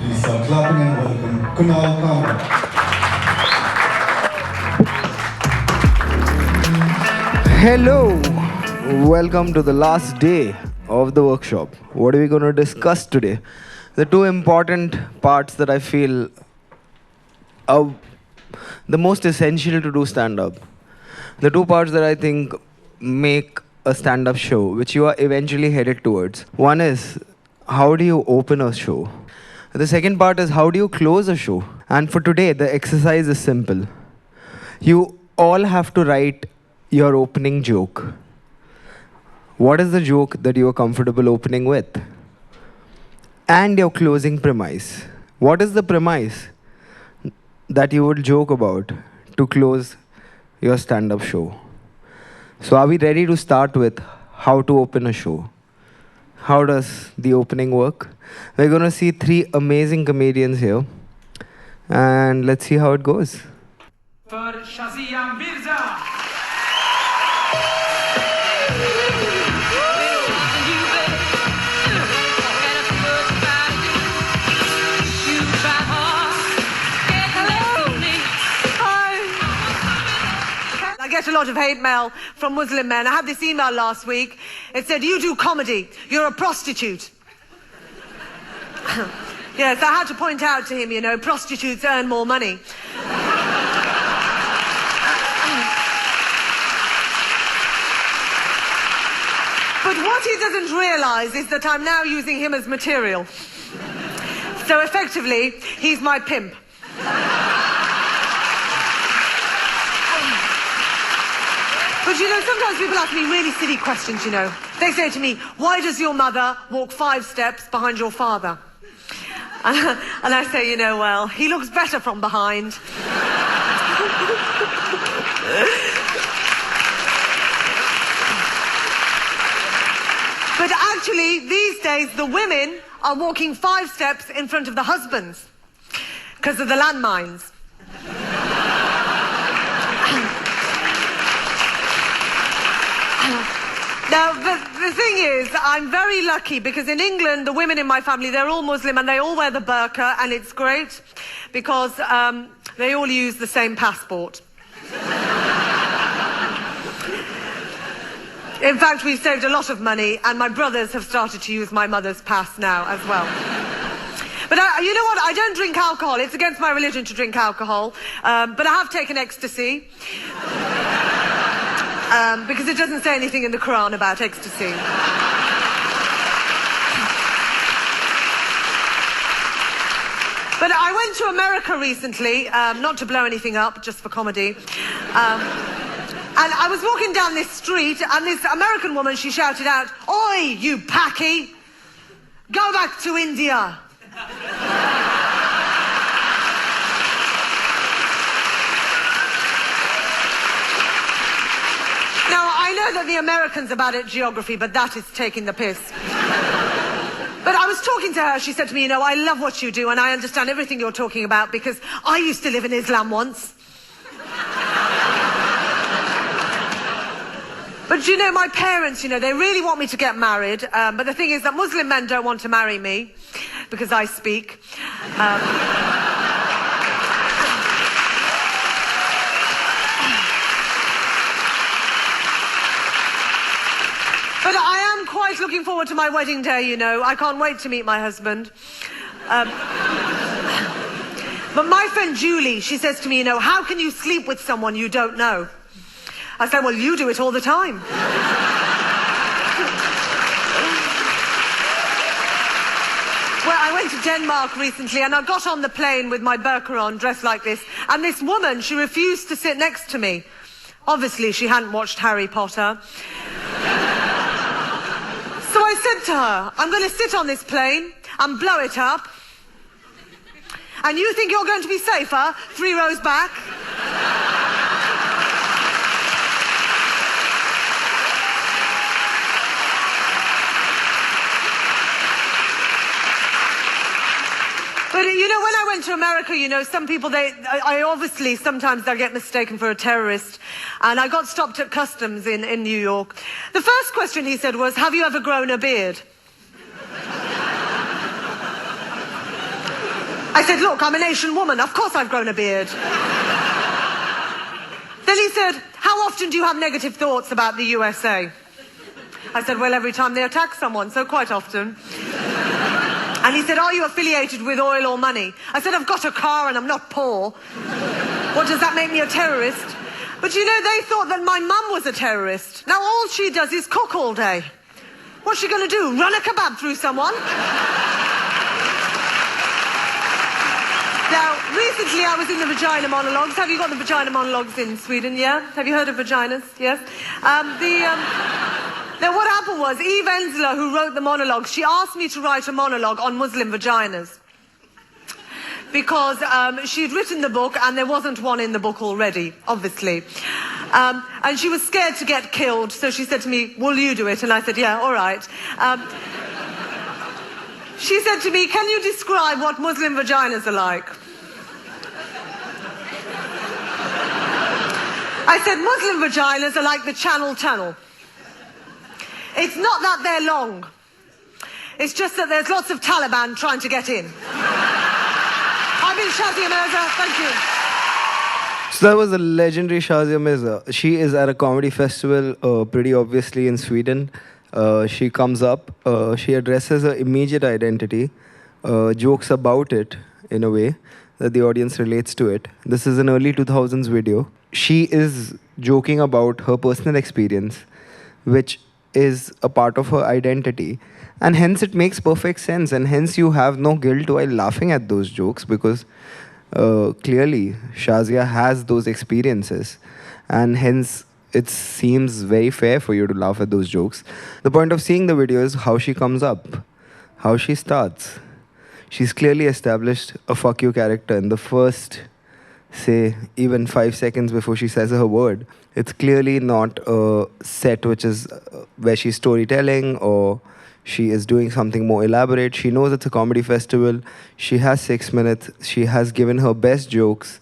Please start clapping and welcome Kunal Kamra. Hello, welcome to the last day of the workshop. What are we going to discuss today? The two important parts that I feel are the most essential to do stand-up. The two parts that I think make a stand-up show, which you are eventually headed towards. One is, how do you open a show? The second part is, how do you close a show? And for today, the exercise is simple. You all have to write your opening joke. What is the joke that you are comfortable opening with? And your closing premise. What is the premise that you would joke about to close your stand-up show? So are we ready to start with how to open a show? How does the opening work? We're going to see three amazing comedians here. And let's see how it goes. For Shazia Mirza. I get a lot of hate mail from Muslim men. I had this email last week. It said, you do comedy, you're a prostitute. Yes, I had to point out to him, you know, prostitutes earn more money. But what he doesn't realise is that I'm now using him as material. So effectively, he's my pimp. But you know, sometimes people ask me really silly questions, you know. They say to me, why does your mother walk 5 steps behind your father? And I say, you know, well, he looks better from behind. But actually, these days, the women are walking 5 steps in front of the husbands because of the landmines. Now, the thing is, I'm very lucky because in England, the women in my family, they're all Muslim and they all wear the burqa, and it's great because they all use the same passport. In fact, we've saved a lot of money, and my brothers have started to use my mother's pass now as well. But you know what? I don't drink alcohol. It's against my religion to drink alcohol. But I have taken ecstasy. Because it doesn't say anything in the Quran about ecstasy. But I went to America recently, not to blow anything up, just for comedy. And I was walking down this street, and this American woman, she shouted out, "Oi, you Paki! Go back to India!" Now, I know that the Americans are bad at geography, but that is taking the piss. But I was talking to her, she said to me, you know, I love what you do, and I understand everything you're talking about, because I used to live in Islam once. But you know, my parents, you know, they really want me to get married, but the thing is that Muslim men don't want to marry me, because I speak. But I am quite looking forward to my wedding day, you know. I can't wait to meet my husband. But my friend Julie, she says to me, you know, how can you sleep with someone you don't know? I said, well, you do it all the time. Well, I went to Denmark recently, and I got on the plane with my burqa on, dressed like this, and this woman, she refused to sit next to me. Obviously, she hadn't watched Harry Potter. So I said to her, I'm going to sit on this plane and blow it up. And you think you're going to be safer 3 rows back? But you know, when I went to America, you know, some people, I obviously, sometimes they'll get mistaken for a terrorist. And I got stopped at customs in New York. The first question he said was, have you ever grown a beard? I said, look, I'm an Asian woman. Of course I've grown a beard. Then he said, how often do you have negative thoughts about the USA? I said, well, every time they attack someone, so quite often. And he said, are you affiliated with oil or money? I said, I've got a car and I'm not poor. What, does that make me a terrorist? But you know, they thought that my mum was a terrorist. Now all she does is cook all day. What's she going to do, run a kebab through someone? Now, recently I was in the vagina monologues. Have you got the vagina monologues in Sweden, yeah? Have you heard of vaginas? Yes? Now, what happened was, Eve Ensler, who wrote the monologue, she asked me to write a monologue on Muslim vaginas. Because she'd written the book and there wasn't one in the book already, obviously. And she was scared to get killed, so she said to me, will you do it? And I said, yeah, all right. She said to me, can you describe what Muslim vaginas are like? I said, Muslim vaginas are like the Channel Tunnel. It's not that they're long. It's just that there's lots of Taliban trying to get in. I've been Shazia Mirza. Thank you. So that was the legendary Shazia Mirza. She is at a comedy festival, pretty obviously in Sweden. She comes up, she addresses her immediate identity, jokes about it in a way that the audience relates to it. This is an early 2000s video. She is joking about her personal experience, which is a part of her identity. And hence it makes perfect sense. And hence you have no guilt while laughing at those jokes because clearly Shazia has those experiences. And hence it seems very fair for you to laugh at those jokes. The point of seeing the video is how she comes up, how she starts. She's clearly established a fuck you character in the first, say, even 5 seconds before she says her word. It's clearly not a set which is where she's storytelling or she is doing something more elaborate. She knows it's a comedy festival. She has 6 minutes. She has given her best jokes,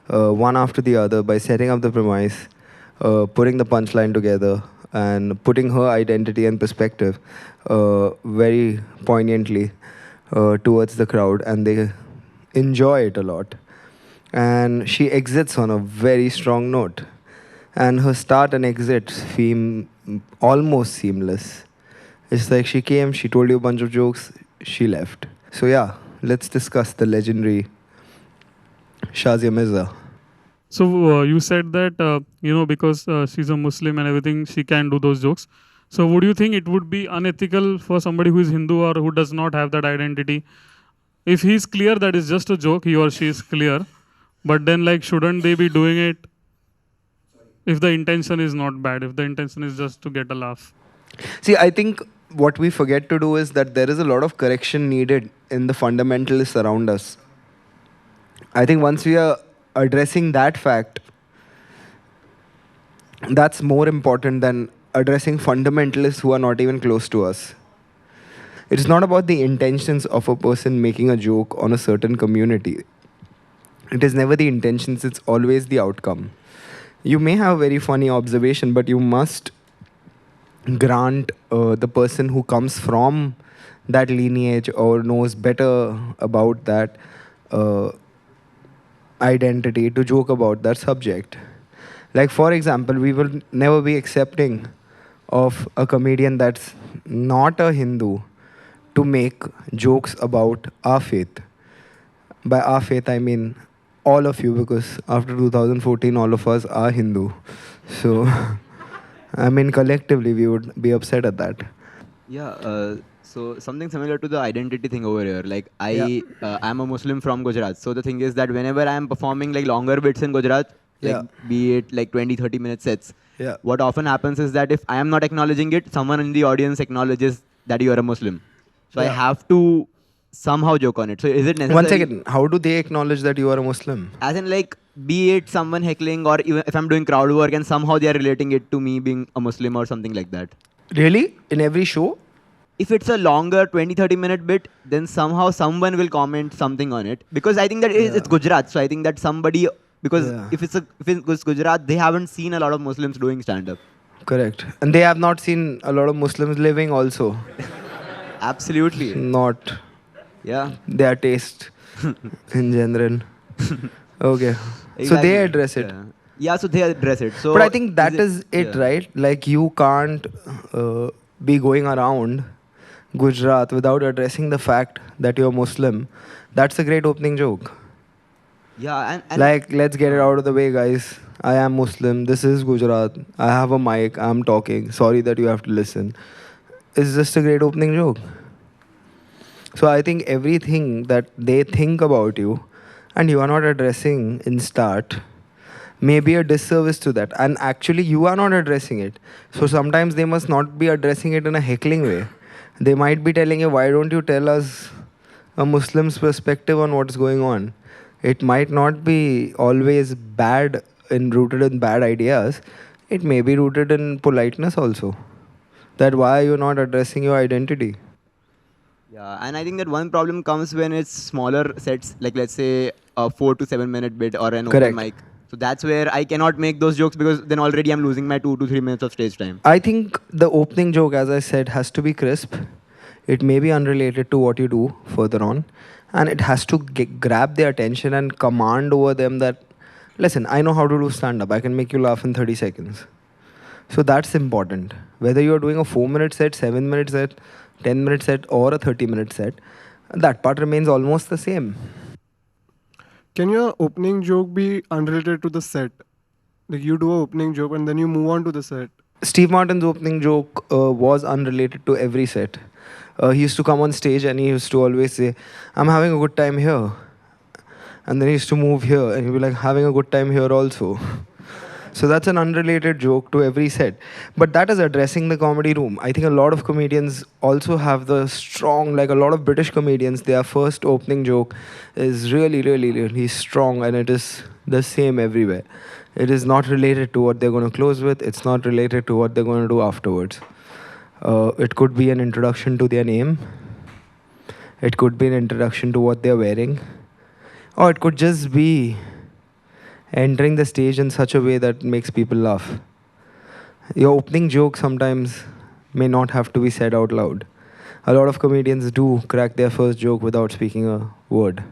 one after the other, by setting up the premise, putting the punchline together, and putting her identity and perspective very poignantly towards the crowd, and they enjoy it a lot. And she exits on a very strong note. And her start and exit seem almost seamless. It's like she came, she told you a bunch of jokes, she left. So yeah, let's discuss the legendary Shazia Mirza. So you said that, because she's a Muslim and everything, she can do those jokes. So would you think it would be unethical for somebody who is Hindu or who does not have that identity? If he's clear that it's just a joke, he or she is clear. But then, like, shouldn't they be doing it if the intention is not bad, if the intention is just to get a laugh? See, I think what we forget to do is that there is a lot of correction needed in the fundamentalists around us. I think once we are addressing that fact, that's more important than addressing fundamentalists who are not even close to us. It's not about the intentions of a person making a joke on a certain community. It is never the intentions, it's always the outcome. You may have a very funny observation, but you must grant the person who comes from that lineage or knows better about that identity to joke about that subject. Like, for example, we will never be accepting of a comedian that's not a Hindu to make jokes about our faith. By our faith, I mean all of you, because after 2014, all of us are Hindu. So, I mean, collectively, we would be upset at that. Yeah, so something similar to the identity thing over here. Like, I'm a Muslim from Gujarat. So the thing is that whenever I am performing like longer bits in Gujarat, like be it like 20-30 minute sets, what often happens is that if I am not acknowledging it, someone in the audience acknowledges that you are a Muslim. So I have to somehow joke on it. So is it necessary? One second, how do they acknowledge that you are a Muslim? As in, like, be it someone heckling or even if I'm doing crowd work and somehow they are relating it to me being a Muslim or something like that. Really? In every show? If it's a longer 20-30 minute bit, then somehow someone will comment something on it. Because I think that it's Gujarat. So I think that somebody, because if it's Gujarat, they haven't seen a lot of Muslims doing stand-up. Correct. And they have not seen a lot of Muslims living also. Absolutely. Not Yeah. their taste. in general. Okay. So they address it. Yeah, so they address it. So But I think that is it, yeah. right? Like you can't be going around Gujarat without addressing the fact that you're Muslim. That's a great opening joke. Yeah, and Like, let's get it out of the way, guys. I am Muslim. This is Gujarat. I have a mic. I'm talking. Sorry that you have to listen. It's just a great opening joke. So I think everything that they think about you and you are not addressing in start may be a disservice to that. And actually, you are not addressing it. So sometimes they must not be addressing it in a heckling way. They might be telling you, why don't you tell us a Muslim's perspective on what's going on? It might not be always bad and rooted in bad ideas. It may be rooted in politeness also. That why are you not addressing your identity? yeah, and I think that one problem comes when it's smaller sets, like let's say a 4 to 7 minute bit or an Correct. open mic. So that's where I cannot make those jokes because then already I'm losing my 2 to 3 minutes of stage time. I think the opening joke, as I said, has to be crisp. It may be unrelated to what you do further on. And it has to grab their attention and command over them that, listen, I know how to do stand-up. I can make you laugh in 30 seconds. So that's important. Whether you're doing a 4-minute set, 7-minute set, 10-minute set, or a 30-minute set, that part remains almost the same. Can your opening joke be unrelated to the set? Like you do an opening joke and then you move on to the set. Steve Martin's opening joke was unrelated to every set. He used to come on stage and he used to always say, I'm having a good time here. And then he used to move here and he'd be like, having a good time here also. So that's an unrelated joke to every set. But that is addressing the comedy room. I think a lot of comedians also have the strong, like a lot of British comedians, their first opening joke is really, really, really strong and it is the same everywhere. It is not related to what they're going to close with. It's not related to what they're going to do afterwards. It could be an introduction to their name. It could be an introduction to what they're wearing. Or it could just be entering the stage in such a way that makes people laugh. Your opening joke sometimes may not have to be said out loud. A lot of comedians do crack their first joke without speaking a word.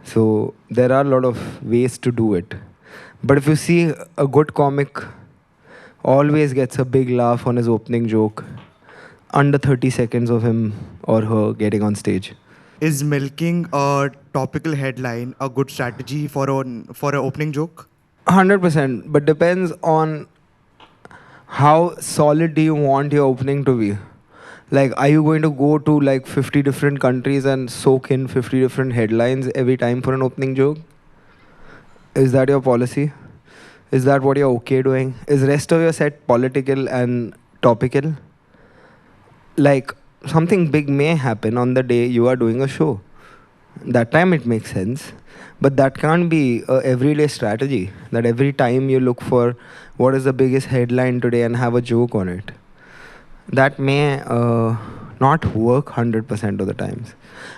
So there are a lot of ways to do it. But if you see a good comic always gets a big laugh on his opening joke under 30 seconds of him or her getting on stage. Is milking a topical headline a good strategy for an opening joke? 100%, but depends on how solid do you want your opening to be. Like, are you going to go to like 50 different countries and soak in 50 different headlines every time for an opening joke? Is that your policy? Is that what you're okay doing? Is rest of your set political and topical? Like, something big may happen on the day you are doing a show. That time it makes sense. But that can't be a everyday strategy. That every time you look for what is the biggest headline today and have a joke on it. That may not work 100% of the times.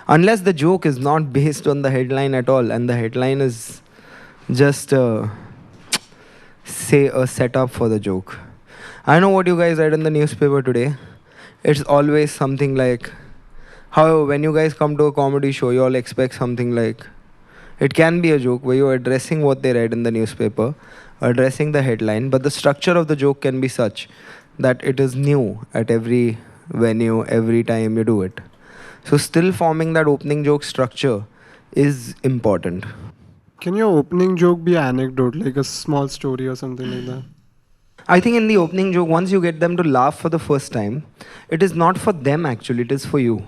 Unless the joke is not based on the headline at all and the headline is just say a setup for the joke. I know what you guys read in the newspaper today. It's always something like, however, when you guys come to a comedy show, you all expect something like, it can be a joke where you're addressing what they read in the newspaper, addressing the headline, but the structure of the joke can be such that it is new at every venue, every time you do it. So still forming that opening joke structure is important. Can your opening joke be an anecdote, like a small story or something like that? I think in the opening joke, once you get them to laugh for the first time, it is not for them actually, it is for you.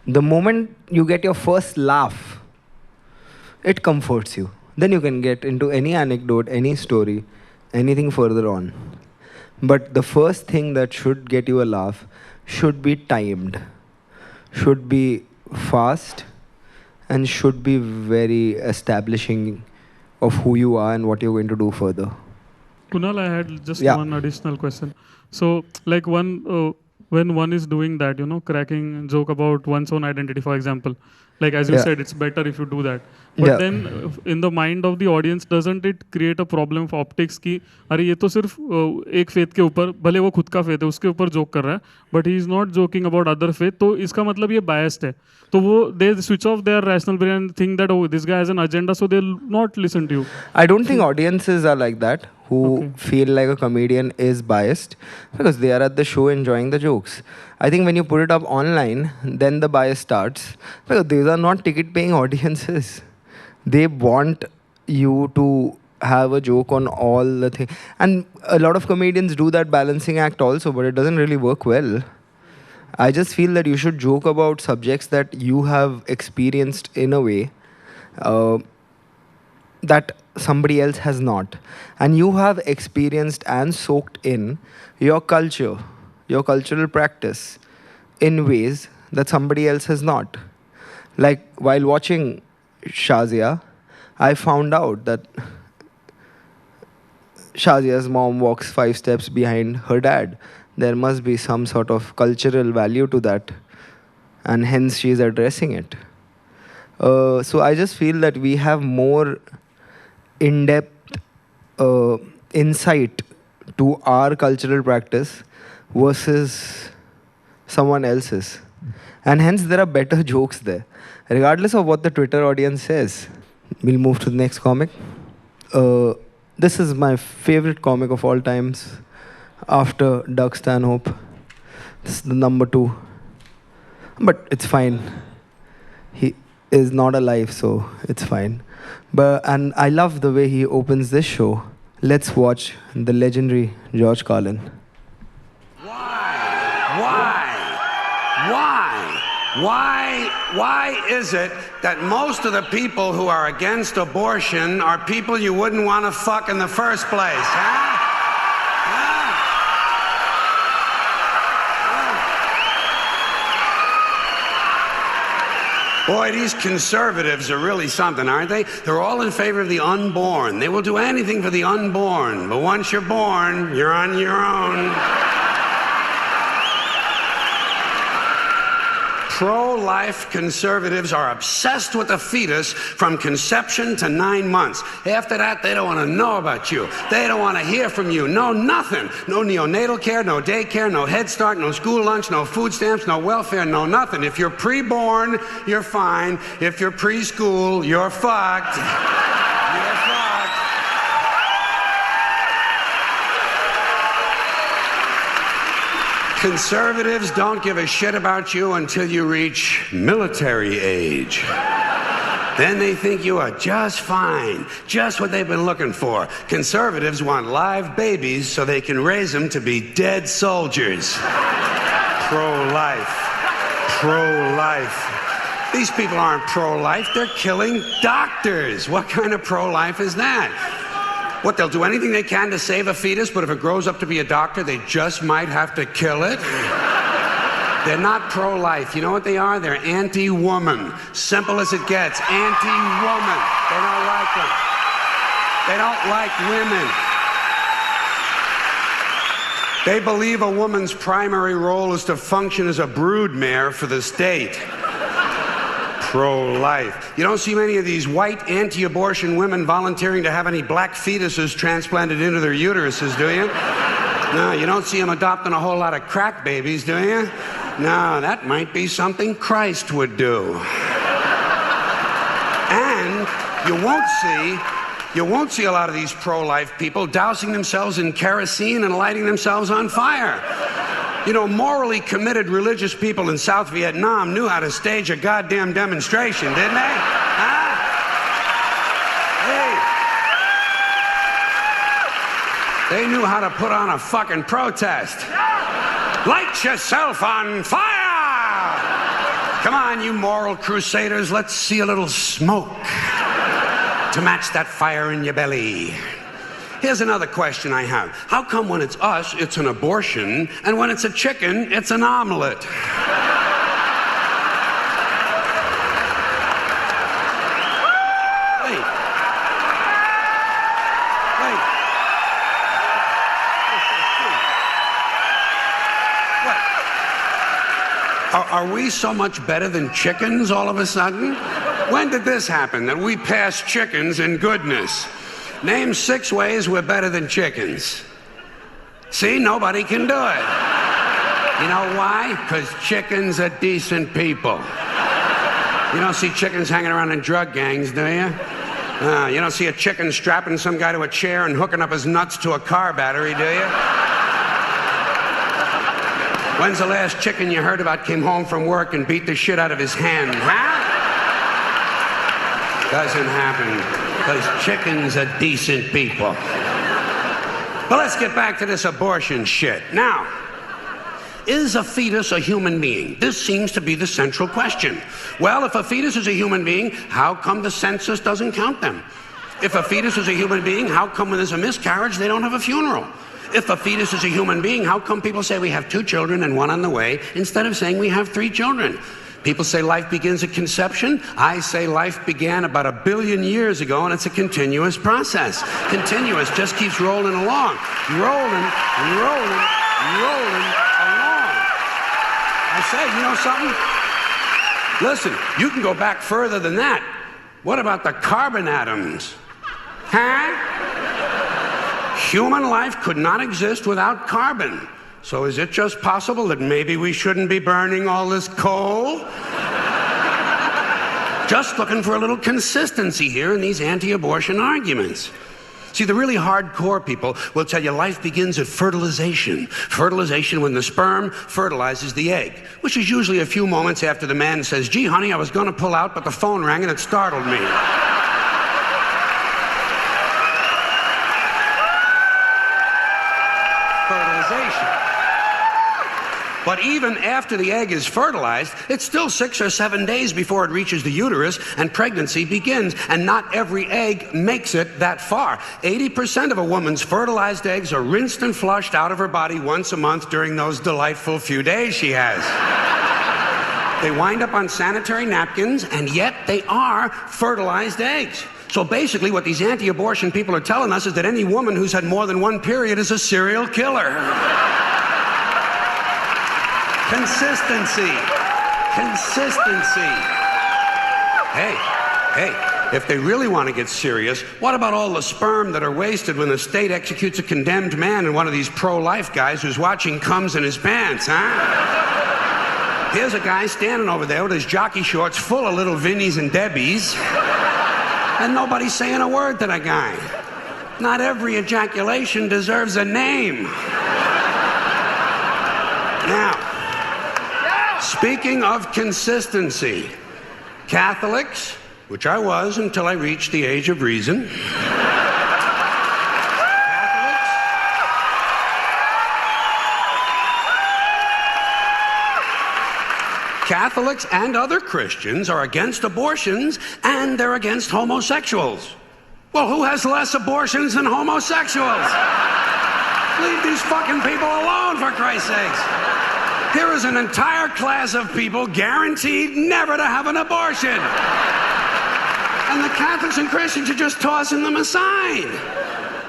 The moment you get your first laugh, it comforts you. Then you can get into any anecdote, any story, anything further on. But the first thing that should get you a laugh should be timed, should be fast, and should be very establishing of who you are and what you're going to do further. Kunal, I had just Yeah. one additional question. So, like when one is doing that, cracking joke about one's own identity, for example, Like as you Yeah. said, it's better if you do that. But Yeah. then in the mind of the audience, doesn't it create a problem for optics कि अरे ये तो सिर्फ एक faith के ऊपर, भले वो खुद का faith है, उसके ऊपर joke कर रहा है, but he is not joking about other faith, तो इसका मतलब ये biased है. तो वो they switch off their rational brain and think that oh this guy has an agenda, so they'll not listen to you. I don't think audiences are like that who Okay. feel like a comedian is biased because they are at the show enjoying the jokes. I think when you put it up online, then the bias starts because these are not ticket paying audiences. They want you to have a joke on all the things. And a lot of comedians do that balancing act also, but it doesn't really work well. I just feel that you should joke about subjects that you have experienced in a way that somebody else has not. And you have experienced and soaked in your culture, your cultural practice in ways that somebody else has not. Like while watching Shazia, I found out that Shazia's mom walks 5 steps behind her dad. There must be some sort of cultural value to that, and hence she is addressing it. So I just feel that we have more in-depth insight to our cultural practice versus someone else's. And hence there are better jokes there, regardless of what the Twitter audience says. We'll move to the next comic. This is my favorite comic of all times after Doug Stanhope. This is the number 2. But it's fine. He is not alive, so it's fine. And I love the way he opens this show. Let's watch the legendary George Carlin. Why is it that most of the people who are against abortion are people you wouldn't want to fuck in the first place, huh? Boy, these conservatives are really something, aren't they? They're all in favor of the unborn. They will do anything for the unborn. But once you're born, you're on your own. Pro-life conservatives are obsessed with the fetus from conception to 9 months. After that, they don't want to know about you. They don't want to hear from you. No, nothing. No neonatal care, no daycare, no Head Start, no school lunch, no food stamps, no welfare, no nothing. If you're pre-born, you're fine. If you're preschool, you're fucked. You're fucked. Conservatives don't give a shit about you until you reach military age. Then they think you are just fine, just what they've been looking for. Conservatives want live babies so they can raise them to be dead soldiers. Pro-life. Pro-life. These people aren't pro-life, they're killing doctors. What kind of pro-life is that? What, they'll do anything they can to save a fetus, but if it grows up to be a doctor, they just might have to kill it? They're not pro-life. You know what they are? They're anti-woman. Simple as it gets. Anti-woman. They don't like them. They don't like women. They believe a woman's primary role is to function as a broodmare for the state. Pro-life. You don't see many of these white anti-abortion women volunteering to have any black fetuses transplanted into their uteruses, do you? No, you don't see them adopting a whole lot of crack babies, do you? No, that might be something Christ would do. And you won't see a lot of these pro-life people dousing themselves in kerosene and lighting themselves on fire. You know, morally committed religious people in South Vietnam knew how to stage a goddamn demonstration, didn't they? Huh? Hey. They knew how to put on a fucking protest. Light yourself on fire! Come on, you moral crusaders, let's see a little smoke to match that fire in your belly. Here's another question I have. How come when it's us, it's an abortion, and when it's a chicken, it's an omelet? Wait. What? Are we so much better than chickens all of a sudden? When did this happen, that we passed chickens in goodness? Name 6 ways we're better than chickens. See, nobody can do it. You know why? Because chickens are decent people. You don't see chickens hanging around in drug gangs, do you? You don't see a chicken strapping some guy to a chair and hooking up his nuts to a car battery, do you? When's the last chicken you heard about came home from work and beat the shit out of his hen, huh? Doesn't happen, because chickens are decent people. But let's get back to this abortion shit. Now, is a fetus a human being? This seems to be the central question. Well, if a fetus is a human being, how come the census doesn't count them? If a fetus is a human being, how come when there's a miscarriage, they don't have a funeral? If a fetus is a human being, how come people say we have 2 children and 1 on the way, instead of saying we have 3 children? People say life begins at conception. I say life began about 1 billion years ago, and it's a continuous process. Continuous, just keeps rolling along. Rolling, rolling, rolling along. I say, you know something? Listen, you can go back further than that. What about the carbon atoms? Huh? Human life could not exist without carbon. So is it just possible that maybe we shouldn't be burning all this coal? Just looking for a little consistency here in these anti-abortion arguments. See, the really hardcore people will tell you life begins at fertilization. Fertilization when the sperm fertilizes the egg, which is usually a few moments after the man says, gee, honey, I was going to pull out, but the phone rang and it startled me. But even after the egg is fertilized, it's still 6 or 7 days before it reaches the uterus and pregnancy begins. And not every egg makes it that far. 80% of a woman's fertilized eggs are rinsed and flushed out of her body once a month during those delightful few days she has. They wind up on sanitary napkins, and yet they are fertilized eggs. So basically what these anti-abortion people are telling us is that any woman who's had more than 1 period is a serial killer. Consistency. Consistency. Hey, if they really want to get serious, what about all the sperm that are wasted when the state executes a condemned man and one of these pro-life guys who's watching comes in his pants, huh? Here's a guy standing over there with his jockey shorts full of little Vinnies and Debbies, and nobody's saying a word to that guy. Not every ejaculation deserves a name. Now, speaking of consistency, Catholics, which I was until I reached the age of reason, Catholics and other Christians are against abortions, and they're against homosexuals. Well, who has less abortions than homosexuals? Leave these fucking people alone, for Christ's sakes. Here is an entire class of people guaranteed never to have an abortion. And the Catholics and Christians are just tossing them aside.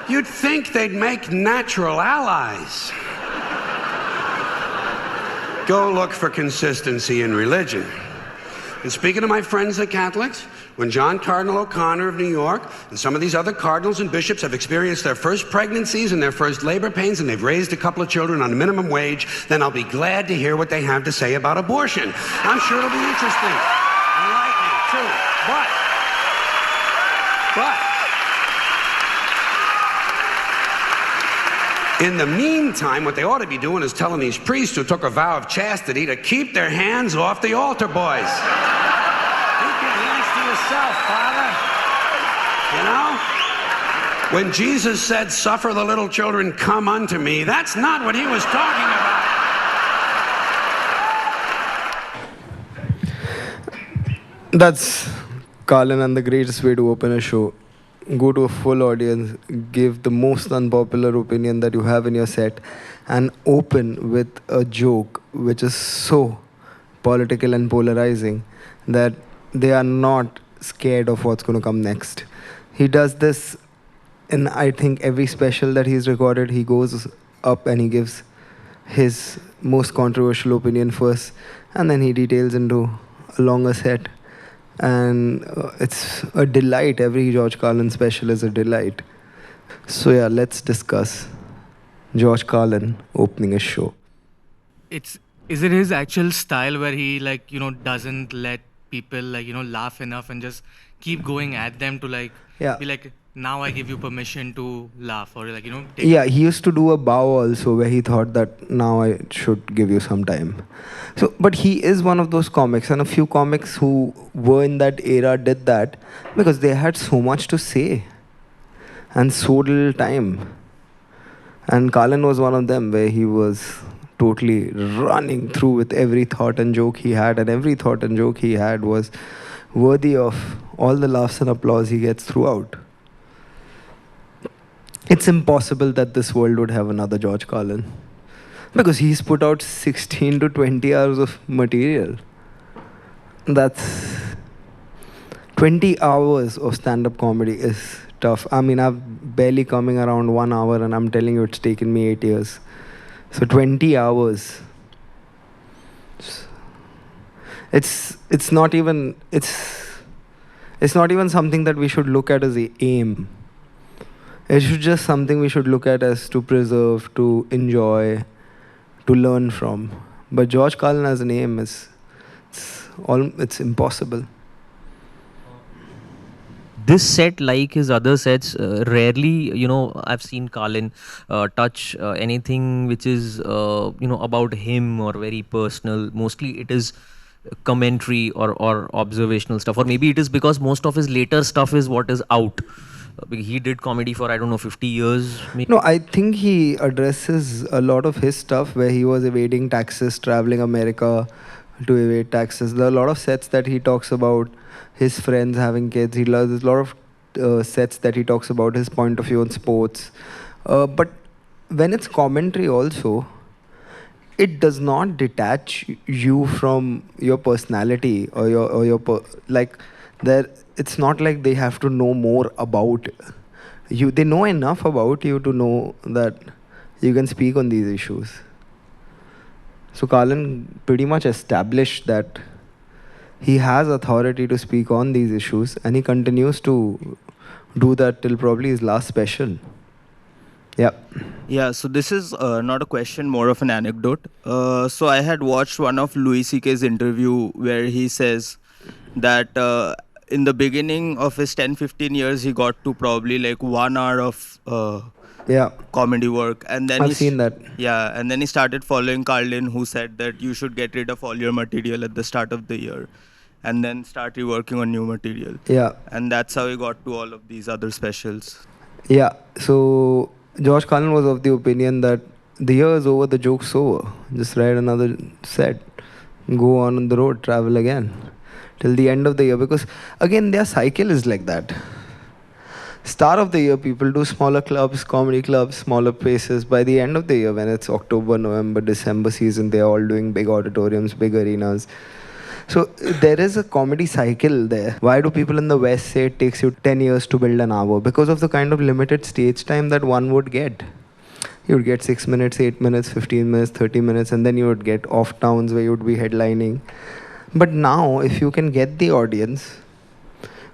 You'd think they'd make natural allies. Go look for consistency in religion. And speaking to my friends, the Catholics, when John Cardinal O'Connor of New York and some of these other cardinals and bishops have experienced their first pregnancies and their first labor pains, and they've raised a couple of children on minimum wage, then I'll be glad to hear what they have to say about abortion. I'm sure it'll be interesting. Enlightening, too. But, in the meantime, what they ought to be doing is telling these priests who took a vow of chastity to keep their hands off the altar boys. Keep your hands to yourself, Father. You know? When Jesus said, suffer the little children come unto me, that's not what he was talking about. That's Carlin, and the greatest way to open a show. Go to a full audience, give the most unpopular opinion that you have in your set, and open with a joke which is so political and polarizing that they are not scared of what's going to come next. He does this in, I think, every special that he's recorded. He goes up and he gives his most controversial opinion first, and then he details into a longer set. And it's a delight. Every George Carlin special is a delight. So yeah, let's discuss George Carlin opening a show. Is it his actual style where he doesn't let people laugh enough and just keep going at them to Yeah. be like, now I give you permission to laugh, or take Yeah, he used to do a bow also where he thought that now I should give you some time. So, but he is one of those comics, and a few comics who were in that era did that because they had so much to say and so little time. And Carlin was one of them where he was totally running through with every thought and joke he had, and every thought and joke he had was worthy of all the laughs and applause he gets throughout. It's impossible that this world would have another George Carlin because he's put out 16 to 20 hours of material. That's 20 hours of stand-up comedy is tough. I mean, I've barely coming around 1 hour, and I'm telling you, it's taken me 8 years. So 20 hours. It's not even something that we should look at as a aim. It's just something we should look at as to preserve, to enjoy, to learn from. But George Carlin as an aim it's impossible. This set, like his other sets, rarely, I've seen Carlin touch anything which is, about him or very personal. Mostly it is commentary or observational stuff. Or maybe it is because most of his later stuff is what is out. He did comedy for, 50 years. Maybe. No, I think he addresses a lot of his stuff where he was evading taxes, traveling America to evade taxes. There are a lot of sets that he talks about his friends having kids. There's a lot of sets that he talks about his point of view on sports. But when it's commentary also, it does not detach you from your personality or it's not like they have to know more about you. They know enough about you to know that you can speak on these issues. So Carlin pretty much established that he has authority to speak on these issues, and he continues to do that till probably his last special. Yeah. Yeah, so this is not a question, more of an anecdote. So I had watched one of Louis C.K.'s interview where he says that in the beginning of his 10-15 years, he got to probably 1 hour of comedy work. And then I've seen that. Yeah, and then he started following Carlin, who said that you should get rid of all your material at the start of the year and then start reworking on new material. Yeah. And that's how he got to all of these other specials. Yeah, so George Carlin was of the opinion that the year is over, the joke's over. Just write another set, go on the road, travel again till the end of the year, because again their cycle is like that. Start of the year, people do smaller clubs, comedy clubs, smaller places. By the end of the year, when it's October, November, December season, they're all doing big auditoriums, big arenas. So there is a comedy cycle there. Why do people in the West say it takes you 10 years to build an hour? Because of the kind of limited stage time that one would get. You would get 6 minutes, 8 minutes, 15 minutes, 30 minutes, and then you would get off towns where you would be headlining. But now, if you can get the audience,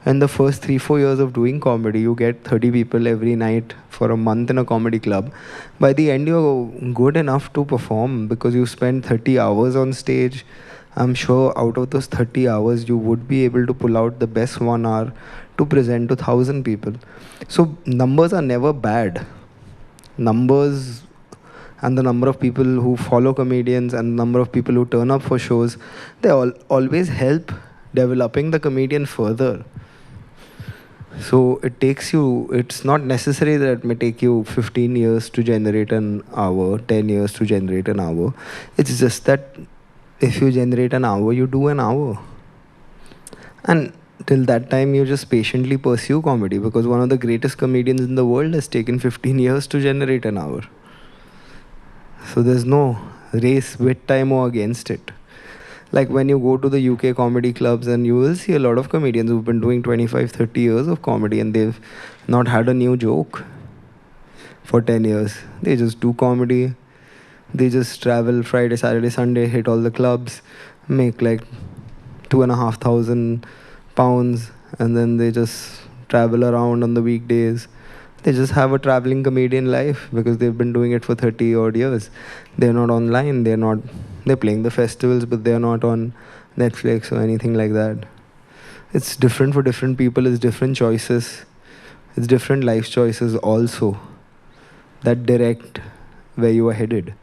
in the first 3-4 years of doing comedy, you get 30 people every night for a month in a comedy club. By the end, you're good enough to perform because you spend 30 hours on stage. I'm sure out of those 30 hours, you would be able to pull out the best 1 hour to present to 1,000 people. So numbers are never bad. Numbers and the number of people who follow comedians and the number of people who turn up for shows, they always help developing the comedian further. So it's not necessary that it may take you 15 years to generate an hour, 10 years to generate an hour. It's just that if you generate an hour, you do an hour. And till that time, you just patiently pursue comedy, because one of the greatest comedians in the world has taken 15 years to generate an hour. So there's no race with time or against it. Like when you go to the UK comedy clubs, and you will see a lot of comedians who've been doing 25-30 years of comedy and they've not had a new joke for 10 years. They just do comedy They just travel Friday, Saturday, Sunday, hit all the clubs, make like £2,500, and then they just travel around on the weekdays. They just have a traveling comedian life because they've been doing it for 30 odd years. They're not online, they're playing the festivals, but they're not on Netflix or anything like that. It's different for different people, it's different choices, it's different life choices also that direct where you are headed.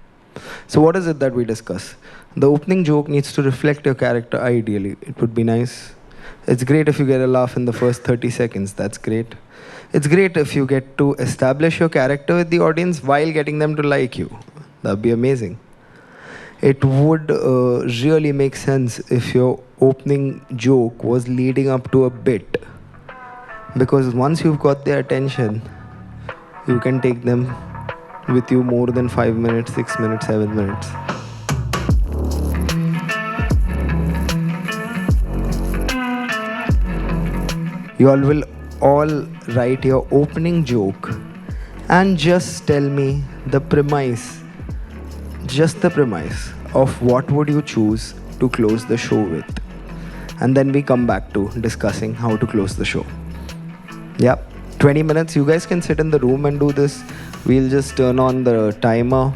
So what is it that we discuss? The opening joke needs to reflect your character ideally. It would be nice. It's great if you get a laugh in the first 30 seconds. That's great. It's great if you get to establish your character with the audience while getting them to like you. That'd be amazing. It would really make sense if your opening joke was leading up to a bit. Because once you've got their attention, you can take them with you more than 5 minutes, 6 minutes, 7 minutes. You all will all write your opening joke and just tell me the premise, just the premise of what would you choose to close the show with. And then we come back to discussing how to close the show. Yep, 20 minutes. You guys can sit in the room and do this. We'll just turn on the timer